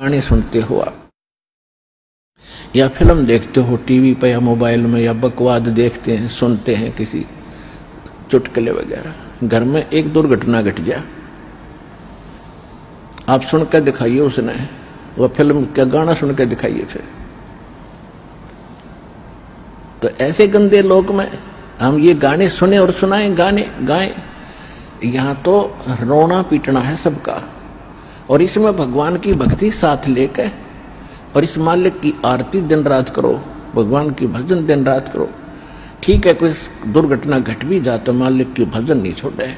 गाने सुनते हो आप, या फिल्म देखते हो टीवी पे या मोबाइल में, या बकवाद देखते हैं सुनते हैं किसी चुटकुले वगैरह। घर में एक दुर्घटना घट गया, आप सुनकर दिखाइए उसने, वह फिल्म का गाना सुनकर दिखाइए फिर। तो ऐसे गंदे लोक में हम ये गाने सुने और सुनाएं, गाने गाएं, यहां तो रोना पीटना है सबका। और इसमें भगवान की भक्ति साथ लेकर और इस मालिक की आरती दिन रात करो, भगवान की भजन दिन रात करो। ठीक है, कोई दुर्घटना घट भी जाए तो मालिक की भजन नहीं छोड़े,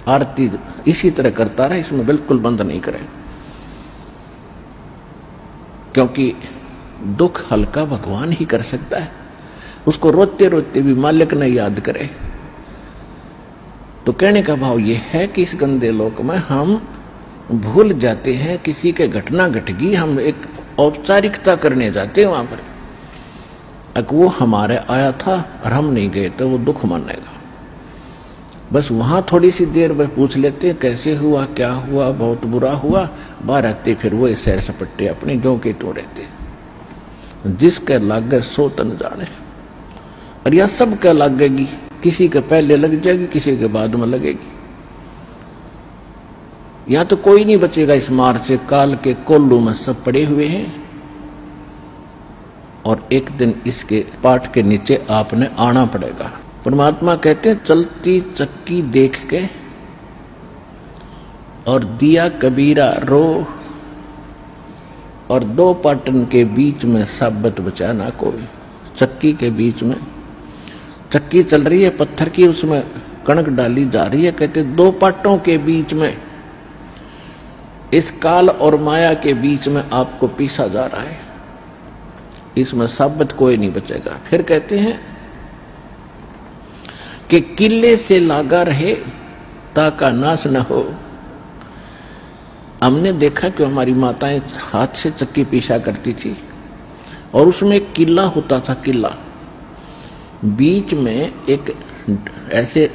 आरती इसी तरह करता रहे, इसमें बिल्कुल बंद नहीं करे। क्योंकि दुख हल्का भगवान ही कर सकता है, उसको रोते रोते भी मालिक ने याद करे। तो कहने का भाव यह है कि इस गंदे लोक में हम भूल जाते हैं, किसी के घटना घट गई, हम एक औपचारिकता करने जाते हैं वहां पर। अगर वो हमारे आया था और हम नहीं गए तो वो दुख मानेगा। बस वहां थोड़ी सी देर में पूछ लेते हैं कैसे हुआ, क्या हुआ, बहुत बुरा हुआ, बाहर आते फिर वो सैर सपट्टे अपने जो के तो रहते। जिसके लागे सो तन जाने, और यह सब क्या लगेगी, किसी के पहले लग जाएगी, किसी के बाद में लगेगी। यहां तो कोई नहीं बचेगा इस मार से, काल के कोल्लू में सब पड़े हुए हैं। और एक दिन इसके पाठ के नीचे आपने आना पड़ेगा। परमात्मा कहते हैं चलती चक्की देख के और दिया कबीरा रो, और दो पाटन के बीच में साबत बचा ना कोई। चक्की के बीच में चक्की चल रही है पत्थर की, उसमें कणक डाली जा रही है। कहते दो पाटों के बीच में, इस काल और माया के बीच में आपको पीसा जा रहा है, इसमें साबित कोई नहीं बचेगा। फिर कहते हैं कि किले से लागा रहे ताका नाश न हो। हमने देखा कि हमारी माताएं हाथ से चक्की पीसा करती थी और उसमें एक किला होता था, किला बीच में एक ऐसे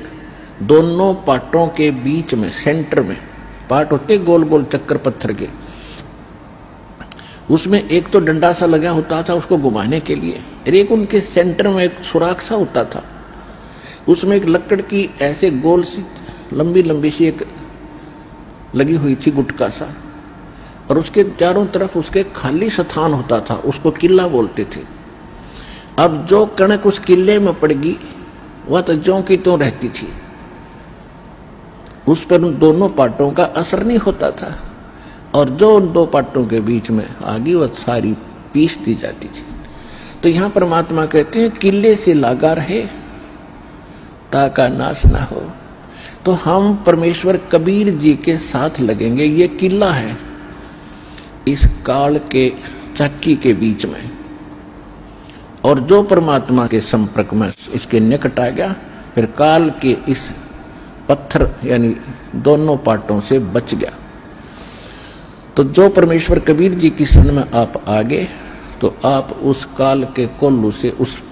दोनों पाटों के बीच में सेंटर में पाट होते गोल गोल चक्कर पत्थर के, उसमें एक तो डंडा सा लगा होता था उसको घुमाने के लिए, और एक उनके सेंटर में एक सुराख सा होता था, उसमें एक लकड़ की ऐसे गोल सी लंबी लंबी सी एक लगी हुई थी गुटका सा, और उसके चारों तरफ उसके खाली स्थान होता था, उसको किला बोलते थे। अब जो कणक उस किले में पड़ गई वह तो ज्यों की त्यों रहती थी, उस पर उन दोनों पाटों का असर नहीं होता था, और जो उन दो पाटों के बीच में आगे वह सारी पीस दी जाती थी। तो यहां परमात्मा कहते हैं किले से लागा रहे ताका नाश ना हो। तो हम परमेश्वर कबीर जी के साथ लगेंगे, ये किला है इस काल के चक्की के बीच में, और जो परमात्मा के संपर्क में इसके निकट आ गया फिर काल के इस पत्थर यानी दोनों पाटों से बच गया। तो जो परमेश्वर कबीर जी की शरण में आप आ गए तो आप उस काल के कोल्लू से, उस